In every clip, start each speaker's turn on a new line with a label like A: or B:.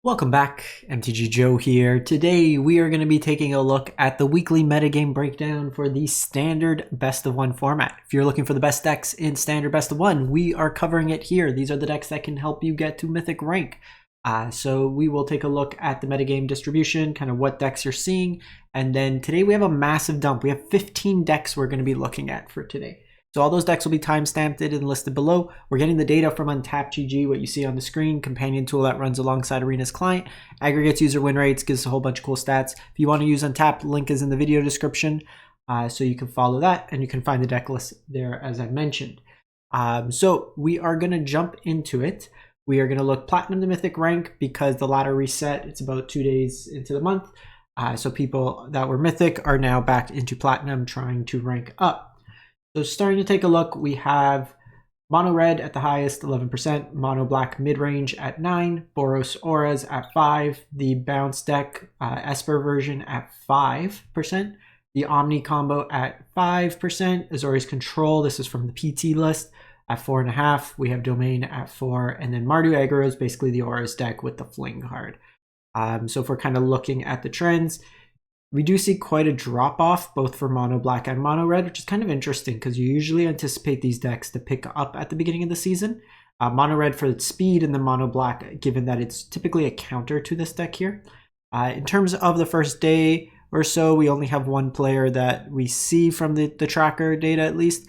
A: Welcome back, MTG Joe here. Today we are going to be taking a look at the weekly metagame breakdown for the standard best of one format. If you're looking for the best decks in standard best of one, we are covering it here. These are the decks that can help you get to Mythic rank. So we will take a look at the metagame distribution, kind of what decks you're seeing, and then today we have a massive dump. We have 15 decks we're going to be looking at for today. So all those decks will be timestamped and listed below. We're getting the data from Untapped.gg, what you see on the screen, companion tool that runs alongside Arena's client, aggregates user win rates, gives a whole bunch of cool stats. If you want to use Untapped, link is in the video description, so you can follow that, and you can find the deck list there as I mentioned. So we are going to jump into it. We are going to look Platinum to Mythic rank because the ladder reset. It's about 2 days into the month. So people that were Mythic are now back into Platinum trying to rank up. So starting to take a look, we have Mono Red at the highest, 11%, Mono Black Midrange at 9%, Boros Auras at 5%, the Bounce deck Esper version at 5%, the Omni combo at 5%, Azorius Control, this is from the PT list, at 4.5%, we have Domain at 4%, and then Red Aggro is basically the Auras deck with the Fling card. So if we're kind of looking at the trends, we do see quite a drop off both for Mono Black and Mono Red, which is kind of interesting because you usually anticipate these decks to pick up at the beginning of the season. Mono Red for its speed and the Mono Black, given that it's typically a counter to this deck here. In terms of the first day or so, we only have one player that we see from the tracker data at least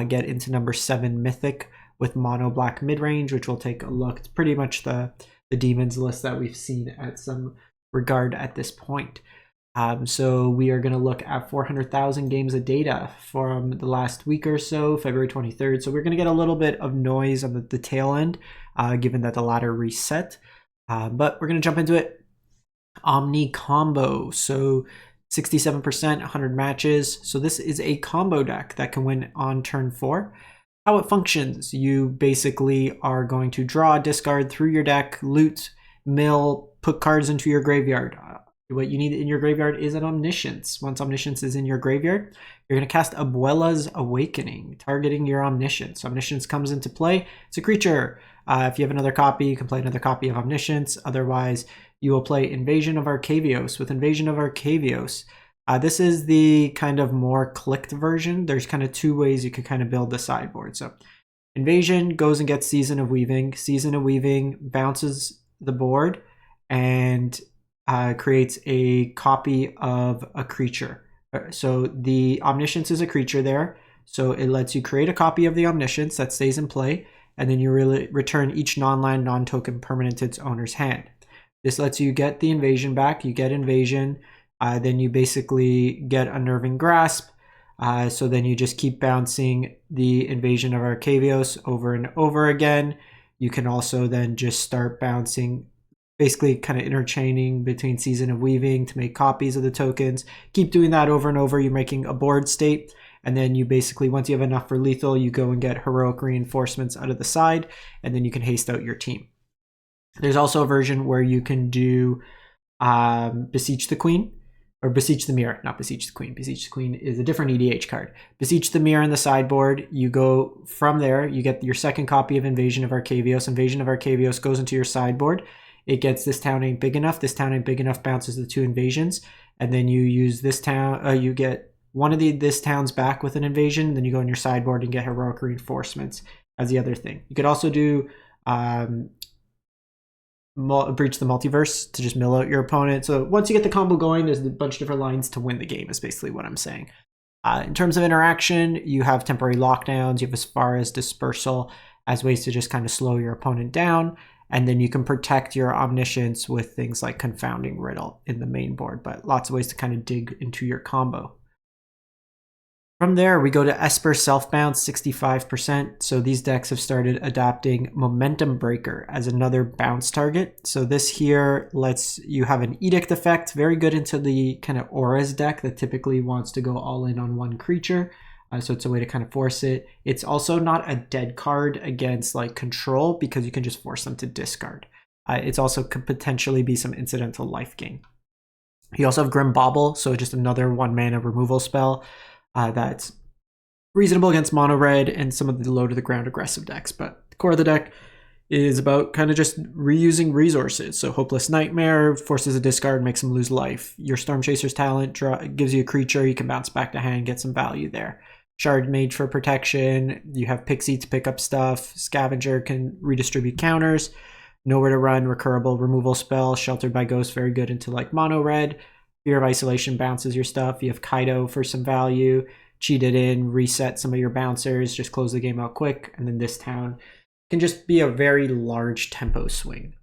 A: get into number 7 Mythic with Mono Black Midrange, which we'll take a look. It's pretty much the Demons list that we've seen at some regard at this point. So we are going to look at 400,000 games of data from the last week or so, February 23rd. So we're going to get a little bit of noise on the tail end, given that the ladder reset. But we're going to jump into it. Omni combo. So 67%, 100 matches. So this is a combo deck that can win on turn 4. How it functions, you basically are going to draw, discard through your deck, loot, mill, put cards into your graveyard. What you need in your graveyard is an Omniscience. Once Omniscience is in your graveyard, you're going to cast Abuela's Awakening, targeting your Omniscience. Omniscience comes into play. It's a creature. If you have another copy, you can play another copy of Omniscience. Otherwise, you will play Invasion of Arcavios. With Invasion of Arcavios, this is the kind of more clicked version. There's kind of 2 ways you could kind of build the sideboard. So Invasion goes and gets Season of Weaving. Season of Weaving bounces the board and creates a copy of a creature. So the Omniscience is a creature there. So it lets you create a copy of the Omniscience that stays in play, and then you return each non-land, non-token permanent to its owner's hand. This lets you get the Invasion back. You get Invasion, then you basically get Unnerving Grasp. So then you just keep bouncing the Invasion of Arcavios over and over again. You can also then just start bouncing, basically kind of interchaining between Season of Weaving to make copies of the tokens. Keep doing that over and over. You're making a board state, and then you basically, once you have enough for lethal, you go and get heroic reinforcements out of the side, and then you can haste out your team. There's also a version where you can do Beseech the Queen, or Beseech the Mirror, not Beseech the Queen. Beseech the Queen is a different EDH card. Beseech the Mirror in the sideboard. You go from there, you get your second copy of Invasion of Arcavios. Invasion of Arcavios goes into your sideboard. It gets This Town Ain't Big Enough. This Town Ain't Big Enough bounces the 2 invasions. And then you use this town, you get one of this towns back with an invasion. Then you go in your sideboard and get heroic reinforcements as the other thing. You could also do Breach the Multiverse to just mill out your opponent. So once you get the combo going, there's a bunch of different lines to win the game is basically what I'm saying. In terms of interaction, you have temporary lockdowns. You have as far as dispersal as ways to just kind of slow your opponent down. And then you can protect your Omniscience with things like Confounding Riddle in the main board, but lots of ways to kind of dig into your combo. From there, we go to Esper Self-Bounce, 65%. So these decks have started adopting Momentum Breaker as another bounce target. So this here lets you have an Edict effect, very good into the kind of Auras deck that typically wants to go all in on one creature. So it's a way to kind of force it. It's also not a dead card against like control because you can just force them to discard. It's also could potentially be some incidental life gain. You also have Grim Bauble, so just another 1 mana removal spell that's reasonable against mono red and some of the low to the ground aggressive decks. But the core of the deck is about kind of just reusing resources. So Hopeless Nightmare forces a discard, makes them lose life. Your Storm Chaser's talent gives you a creature, you can bounce back to hand, get some value there. Shard Mage for protection, you have Pixie to pick up stuff, Scavenger can redistribute counters, Nowhere to Run, recurable removal spell, Sheltered by Ghost, very good into like mono red. Fear of Isolation bounces your stuff, you have Kaido for some value, cheat it in, reset some of your bouncers, just close the game out quick, and then this town can just be a very large tempo swing.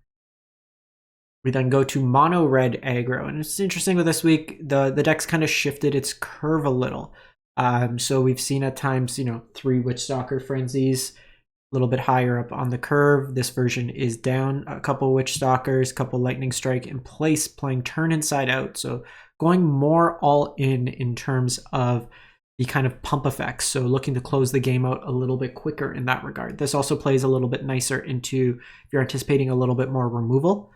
A: We then go to mono red aggro, and it's interesting with this week, the deck's kind of shifted its curve a little. So we've seen at times, 3 Witchstalker Frenzies, a little bit higher up on the curve. This version is down a couple Witchstalkers, a couple Lightning Strike in place, playing turn inside out. So going more all in terms of the kind of pump effects, so looking to close the game out a little bit quicker in that regard. This also plays a little bit nicer into if you're anticipating a little bit more removal.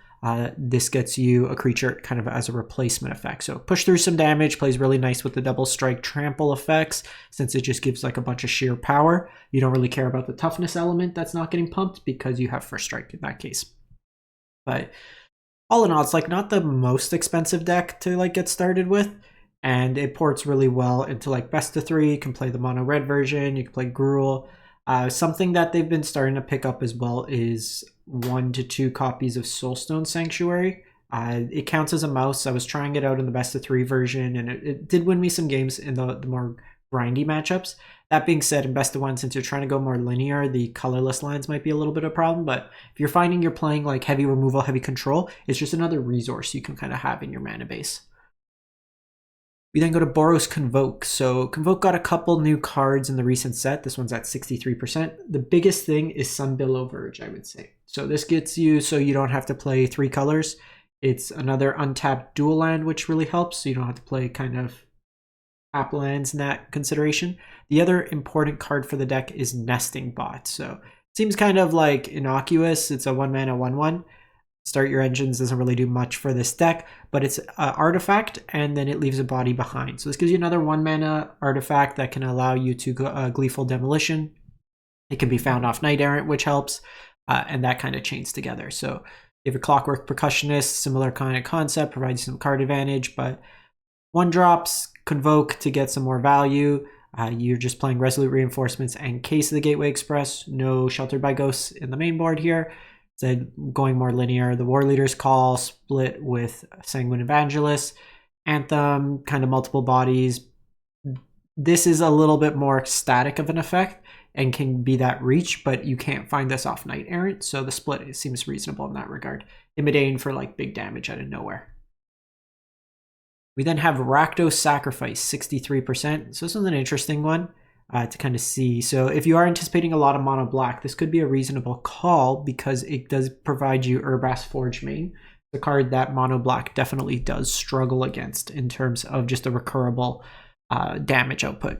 A: This gets you a creature kind of as a replacement effect. So push through some damage, plays really nice with the double strike trample effects, since it just gives like a bunch of sheer power. You don't really care about the toughness element that's not getting pumped because you have first strike in that case. But all in all, it's like not the most expensive deck to like get started with. And it ports really well into like best of 3. You can play the mono red version, you can play Gruul. Something that they've been starting to pick up as well is 1 to 2 copies of Soulstone Sanctuary. It counts as a mouse. I was trying it out in the best of 3 version, and it did win me some games in the more grindy matchups. That being said, in best of 1, since you're trying to go more linear, the colorless lines might be a little bit of a problem. But if you're finding you're playing like heavy removal, heavy control, it's just another resource you can kind of have in your mana base. We then go to Boros Convoke. So Convoke got a couple new cards in the recent set. This one's at 63%. The biggest thing is Sunbillow Verge, I would say. So this gets you so you don't have to play 3 colors. It's another untapped dual land, which really helps. So you don't have to play kind of tap lands in that consideration. The other important card for the deck is Nesting Bot. So it seems kind of like innocuous. It's a 1 mana 1/1. Start Your Engines doesn't really do much for this deck, but it's an artifact, and then it leaves a body behind. So this gives you another 1 mana artifact that can allow you to go Gleeful Demolition. It can be found off Knight Errant, which helps, and that kind of chains together. So you have a Clockwork Percussionist, similar kind of concept, provides some card advantage, but 1 drops, Convoke to get some more value. You're just playing Resolute Reinforcements and Case of the Gateway Express. No Sheltered by Ghosts in the main board here. Instead, going more linear. The War Leader's Call split with Sanguine Evangelist. Anthem, kind of multiple bodies. This is a little bit more static of an effect and can be that reach, but you can't find this off Knight Errant, so the split seems reasonable in that regard. Imidane for like big damage out of nowhere. We then have Rakdos Sacrifice, 63%. So this one's an interesting one to kind of see. So if you are anticipating a lot of mono black, this could be a reasonable call because it does provide you Urbrass Forge Main, the card that mono black definitely does struggle against in terms of just a recurable damage output.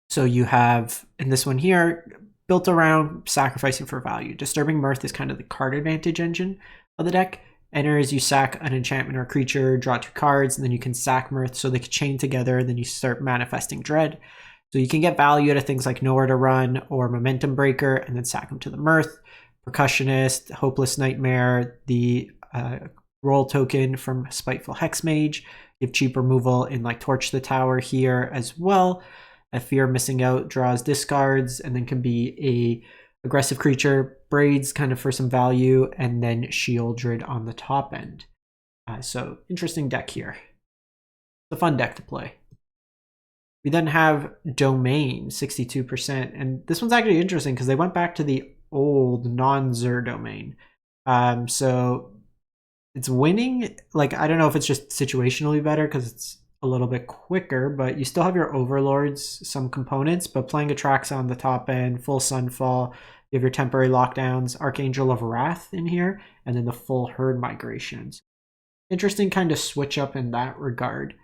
A: So you have, in this one here, built around sacrificing for value. Disturbing Mirth is kind of the card advantage engine of the deck. Enters, you sack an enchantment or creature, draw 2 cards, and then you can sack Mirth so they can chain together, then you start manifesting Dread. So you can get value out of things like Nowhere to Run or Momentum Breaker, and then sack them to the Mirth. Percussionist, Hopeless Nightmare, the roll token from Spiteful Hexmage. You have cheap removal in like Torch the Tower here as well. A Fear of Missing Out draws discards, and then can be a aggressive creature, Braids kind of for some value, and then Shieldred on the top end. So interesting deck here. It's a fun deck to play. We then have Domain, 62%, and this one's actually interesting because they went back to the old non-Zur Domain. So it's winning, like I don't know if it's just situationally better because it's a little bit quicker, but you still have your Overlords, some components, but playing Atraxa on the top end, full Sunfall, you have your temporary lockdowns, Archangel of Wrath in here, and then the full Herd migrations. Interesting kind of switch up in that regard.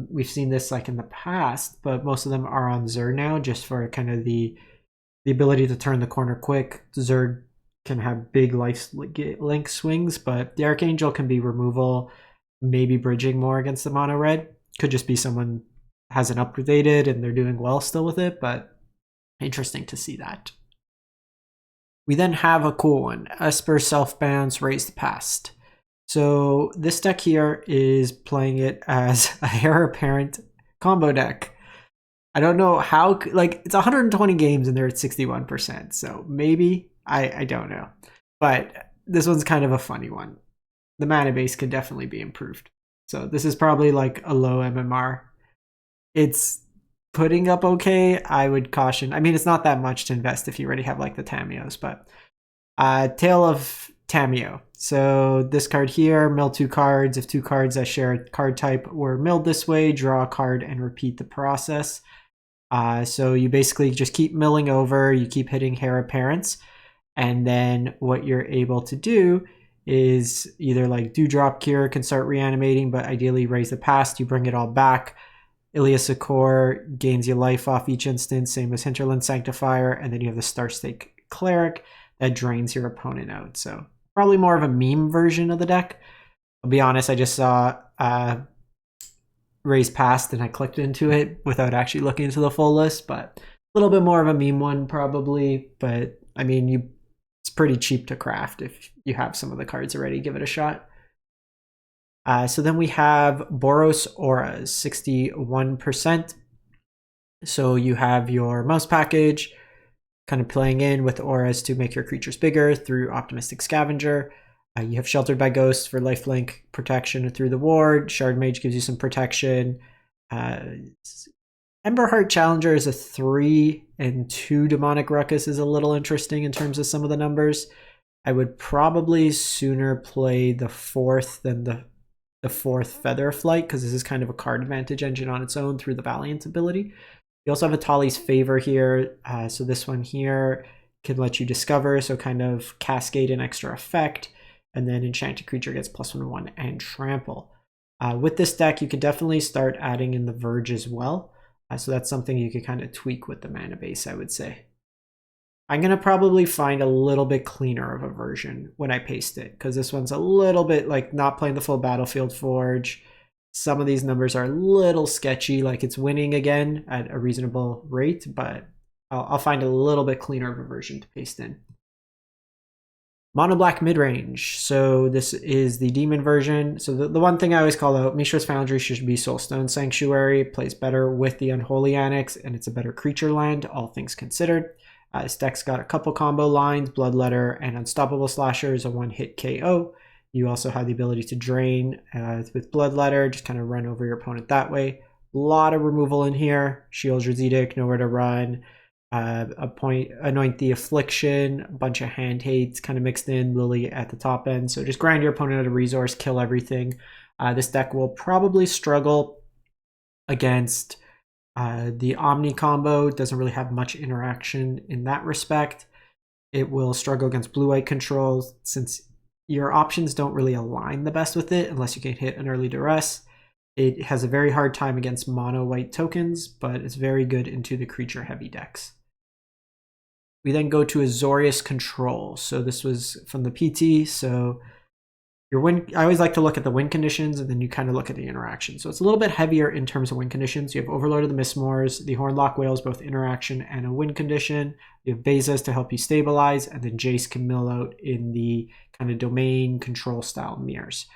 A: We've seen this like in the past, but most of them are on Zur now, just for kind of the ability to turn the corner quick. Zur can have big life link swings, but the Archangel can be removal, maybe bridging more against the mono red. Could just be someone hasn't updated and they're doing well still with it, but interesting to see that. We then have a cool one, Esper Self-Bounce, Raise Past. So this deck here is playing it as a Heir Apparent combo deck. I don't know how, like, it's 120 games and they're at 61%. So maybe, I don't know. But this one's kind of a funny one. The mana base could definitely be improved. So this is probably like a low MMR. It's putting up okay. I would caution. I mean, it's not that much to invest if you already have like the Tamios, but Tale of Tameo. So this card here, mill 2 cards. If 2 cards that share a card type were milled this way, draw a card and repeat the process. So you basically just keep milling over, you keep hitting Heir Apparents, and then what you're able to do is either like Dewdrop Cure can start reanimating, but ideally Raise the Past, you bring it all back. Iliasacor gains you life off each instance, same as Hinterland Sanctifier, and then you have the Starstake Cleric that drains your opponent out. So probably more of a meme version of the deck. I'll be honest, I just saw Raise Past and I clicked into it without actually looking into the full list, but a little bit more of a meme one probably. But I mean, it's pretty cheap to craft if you have some of the cards already. Give it a shot. So then we have Boros Auras, 61%. So you have your mouse package, kind of playing in with auras to make your creatures bigger through Optimistic Scavenger. You have Sheltered by Ghosts for lifelink protection through the ward. Shard Mage gives you some protection. Emberheart Challenger is a 3 and 2 Demonic Ruckus is a little interesting in terms of some of the numbers. I would probably sooner play the 4th than the 4th Feather Flight, because this is kind of a card advantage engine on its own through the Valiant ability. You also have Atali's Favor here. So this one here can let you discover, so kind of cascade an extra effect, and then Enchanted Creature gets +1/+1 and Trample. With this deck, you could definitely start adding in the Verge as well. So that's something you could kind of tweak with the mana base, I would say. I'm going to probably find a little bit cleaner of a version when I paste it, because this one's a little bit like not playing the full Battlefield Forge. Some of these numbers are a little sketchy, like it's winning again at a reasonable rate, but I'll find a little bit cleaner of a version to paste in. Mono Black Midrange. So this is the demon version. So the one thing I always call out, Mishra's Foundry should be Soulstone Sanctuary. It plays better with the Unholy Annex, and it's a better creature land, all things considered. This deck's got a couple combo lines, Bloodletter and Unstoppable Slasher is a 1-hit KO. You also have the ability to drain with Bloodletter, just kind of run over your opponent that way. A lot of removal in here. Shieldred's Edict, Nowhere to Run, Anoint the Affliction, a bunch of Hand Hates kind of mixed in, Lily at the top end. So just grind your opponent out of resource, kill everything. This deck will probably struggle against the Omni combo. It doesn't really have much interaction in that respect. It will struggle against blue-white controls since your options don't really align the best with it unless you can hit an early duress. It has a very hard time against mono-white tokens, but it's very good into the creature-heavy decks. We then go to Azorius Control. So this was from the PT. So your win, I always like to look at the win conditions and then you kind of look at the interaction. So it's a little bit heavier in terms of win conditions. You have Overlord of the Mistmoors, the Hornlock Whales, both interaction and a win condition. You have Bezos to help you stabilize, and then Jace can mill out in the kind of domain control style mirrors.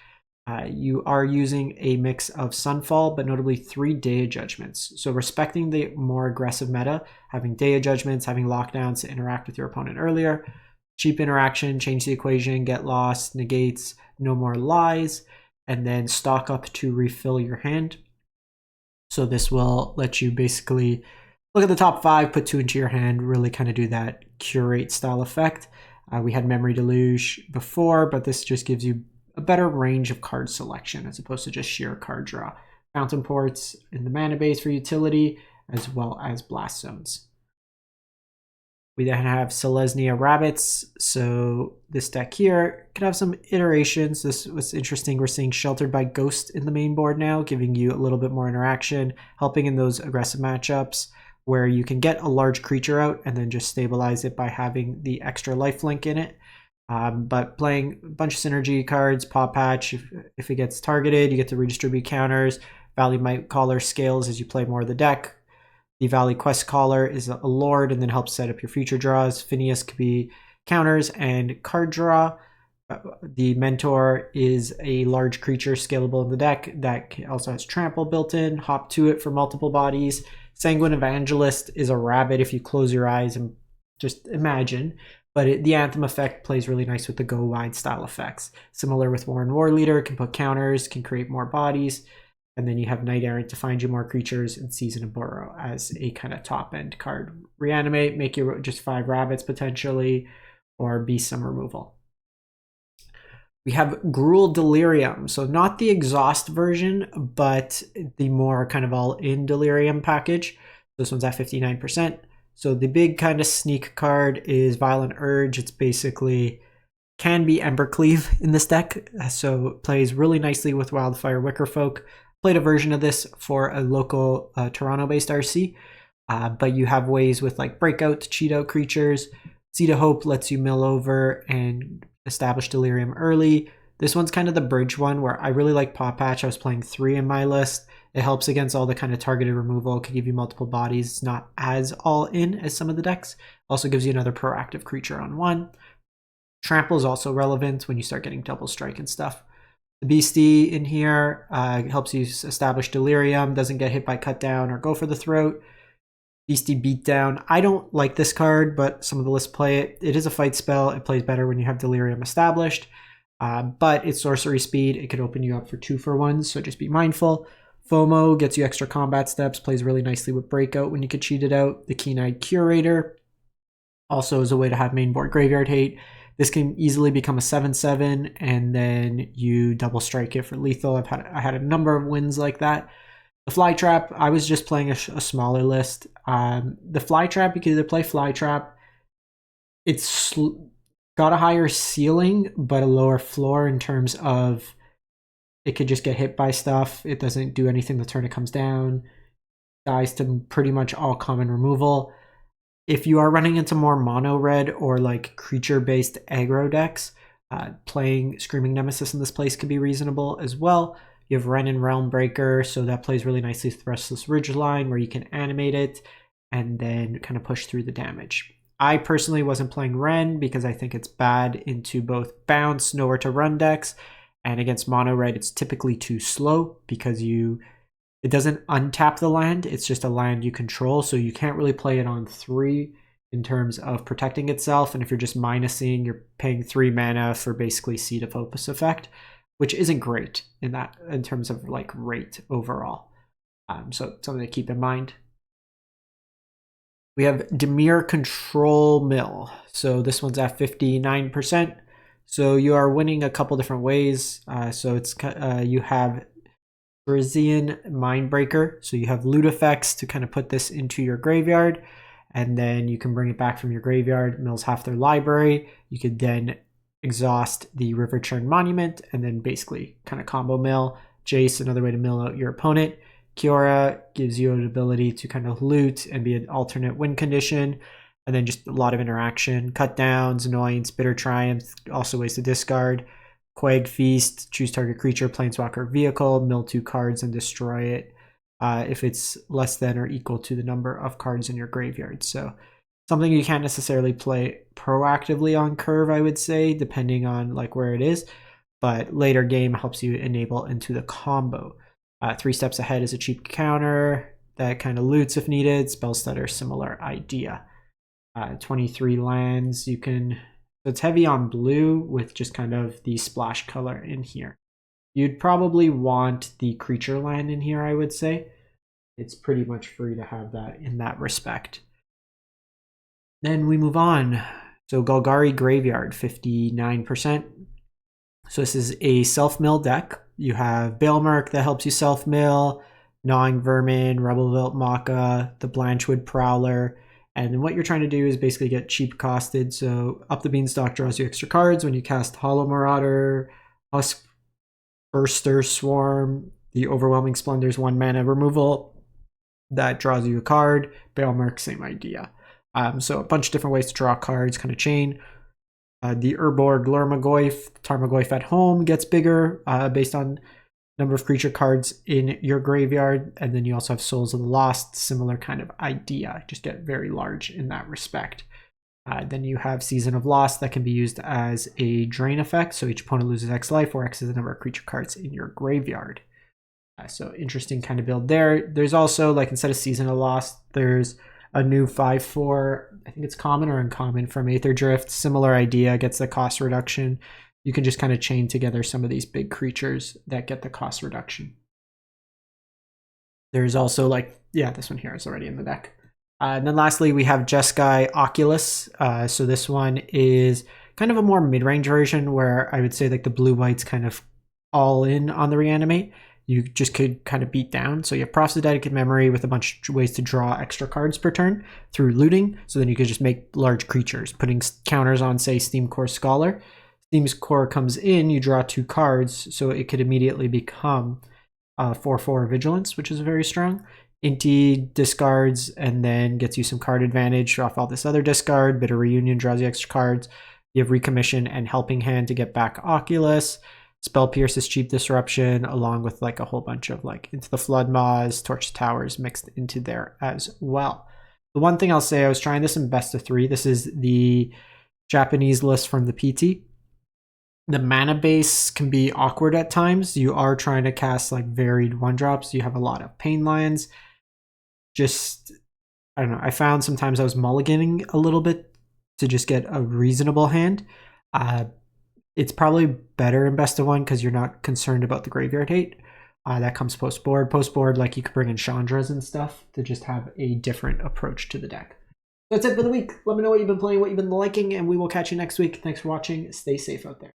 A: You are using a mix of Sunfall, but notably 3 Daya Judgments. So respecting the more aggressive meta, having Daya Judgments, having lockdowns to interact with your opponent earlier. Cheap interaction, change the equation, get lost, negates, no more lies, and then stock up to refill your hand. So this will let you basically look at the top 5, put 2 into your hand, really kind of do that curate style effect. We had Memory Deluge before, but this just gives you a better range of card selection as opposed to just sheer card draw. Fountain Ports in the mana base for utility, as well as Blast Zones. We then have Selesnya Rabbits. So this deck here could have some iterations. This was interesting. We're seeing Sheltered by Ghost in the main board now, giving you a little bit more interaction, helping in those aggressive matchups where you can get a large creature out and then just stabilize it by having the extra lifelink in it. But playing a bunch of synergy cards, Paw Patch, if it gets targeted, you get to redistribute counters. Valley Might Caller scales as you play more of the deck. The Valley Quest Caller is a lord and then helps set up your future draws. Phineas counters and card draw. The Mentor is a large creature scalable in the deck that also has trample built in. Hop to it for multiple bodies. Sanguine Evangelist is a rabbit if you close your eyes and just imagine. But the Anthem effect plays really nice with the go wide style effects. Similar with Warren Warleader, can put counters, can create more bodies. And then you have Knight Errant to find you more creatures, and Season of Burrow as a kind of top end card. Reanimate, make you just 5 rabbits potentially, or be some removal. We have Gruul Delirium, so not the exhaust version, but the more kind of all-in Delirium package. This one's at 59%. So the big kind of sneak card is Violent Urge. It's basically can be Embercleave in this deck, so it plays really nicely with Wildfire Wickerfolk. Played a version of this for a local Toronto-based RC, but you have ways with like Breakout to cheat out creatures. Seed of Hope lets you mill over and establish Delirium early. This one's kind of the bridge one where I really like Paw Patch. I was playing 3 in my list. It helps against all the kind of targeted removal. It can give you multiple bodies. It's not as all in as some of the decks. Also gives you another proactive creature on 1. Trample is also relevant when you start getting double strike and stuff. The Beastie in here helps you establish Delirium, doesn't get hit by Cut Down or Go for the Throat. Beastie Beatdown. I don't like this card, but some of the lists play it. It is a fight spell. It plays better when you have Delirium established, but it's sorcery speed. It could open you up for 2-for-1s, so just be mindful. FOMO gets you extra combat steps, plays really nicely with Breakout when you could cheat it out. The Keen-Eyed Curator also is a way to have main board graveyard hate. This can easily become a 7/7, and then you double strike it for lethal. I had a number of wins like that. The Fly Trap, I was just playing a smaller list. The Fly Trap, you can either play Fly Trap. It's got a higher ceiling, but a lower floor in terms of it could just get hit by stuff. It doesn't do anything the turn it comes down. Dies to pretty much all common removal. If you are running into more mono red or like creature-based aggro decks, playing Screaming Nemesis in this place could be reasonable as well. You have Ren and Realm Breaker, so that plays really nicely with Restless Ridgeline, where you can animate it and then kind of push through the damage. I personally wasn't playing Ren because I think it's bad into both bounce, nowhere to run decks, and against mono red, it's typically too slow because it doesn't untap the land. It's just a land you control, so you can't really play it on 3 in terms of protecting itself. And if you're just minusing, you're paying 3 mana for basically Seed of Opus effect, which isn't great in terms of like rate overall. So something to keep in mind. We have Dimir Control Mill. So this one's at 59%. So you are winning a couple different ways. So it's you have Parisian Mindbreaker. So you have loot effects to kind of put this into your graveyard, and then you can bring it back from your graveyard. Mills half their library. You could then exhaust the River Churn Monument, and then basically kind of combo mill. Jace, another way to mill out your opponent. Kiora gives you an ability to kind of loot and be an alternate win condition. And then just a lot of interaction. Cut downs, annoyance, bitter triumph, also ways to discard. Quag Feast, choose target creature, planeswalker, vehicle, mill 2 cards and destroy it if it's less than or equal to the number of cards in your graveyard. So something you can't necessarily play proactively on curve, I would say, depending on like where it is. But later game helps you enable into the combo. 3 steps ahead is a cheap counter that kind of loots if needed. Spell Stutter, similar idea. 23 lands. You can, so it's heavy on blue with just kind of the splash color in here. You'd probably want the creature land in here, I would say. It's pretty much free to have that in that respect. Then we move on. So Golgari Graveyard, 59%. So this is a self-mill deck. You have Baelmerk that helps you self-mill, Gnawing Vermin, Rebelvilt Maka, the Blanchwood Prowler. And then what you're trying to do is basically get cheap costed. So Up the Beanstalk draws you extra cards when you cast Hollow Marauder, Husk Burster Swarm, the Overwhelming Splendor's 1 mana removal. That draws you a card. Baelmerk, same idea. So a bunch of different ways to draw cards, kind of chain. The Urborg Lurmagoyf, Tarmogoyf at home gets bigger based on number of creature cards in your graveyard. And then you also have Souls of the Lost, similar kind of idea. Just get very large in that respect. Then you have Season of Loss that can be used as a drain effect. So each opponent loses X life, or X is the number of creature cards in your graveyard. So interesting kind of build there. There's also, like, instead of Season of Loss, there's a new 5/4, I think it's common or uncommon, from Aether Drift. Similar idea, gets the cost reduction. You can just kind of chain together some of these big creatures that get the cost reduction. There's also, like, yeah, this one here is already in the deck. And then lastly, we have Jeskai Oculus. So this one is kind of a more mid-range version where I would say like the blue-white's kind of all in on the reanimate. You just could kind of beat down. So you have Prosthetic Memory with a bunch of ways to draw extra cards per turn through looting. So then you could just make large creatures, putting counters on, say, Steam Core Scholar. Steam's Core comes in, you draw 2 cards, so it could immediately become 4/4 Vigilance, which is very strong. Inti discards and then gets you some card advantage off all this other discard. Bitter Reunion draws you extra cards. You have Recommission and Helping Hand to get back Oculus. Spell Pierce is cheap disruption, along with like a whole bunch of like Into the Flood Maws, Torch Towers mixed into there as well. The one thing I'll say, I was trying this in best of 3. This is the Japanese list from the PT. The mana base can be awkward at times. You are trying to cast like varied 1-drops. You have a lot of Pain Lands. Just, I don't know, I found sometimes I was mulliganing a little bit to just get a reasonable hand. It's probably better in best of 1 because you're not concerned about the graveyard hate. That comes post board. Post board, like, you could bring in Chandras and stuff to just have a different approach to the deck. That's it for the week. Let me know what you've been playing, what you've been liking, and we will catch you next week. Thanks for watching. Stay safe out there.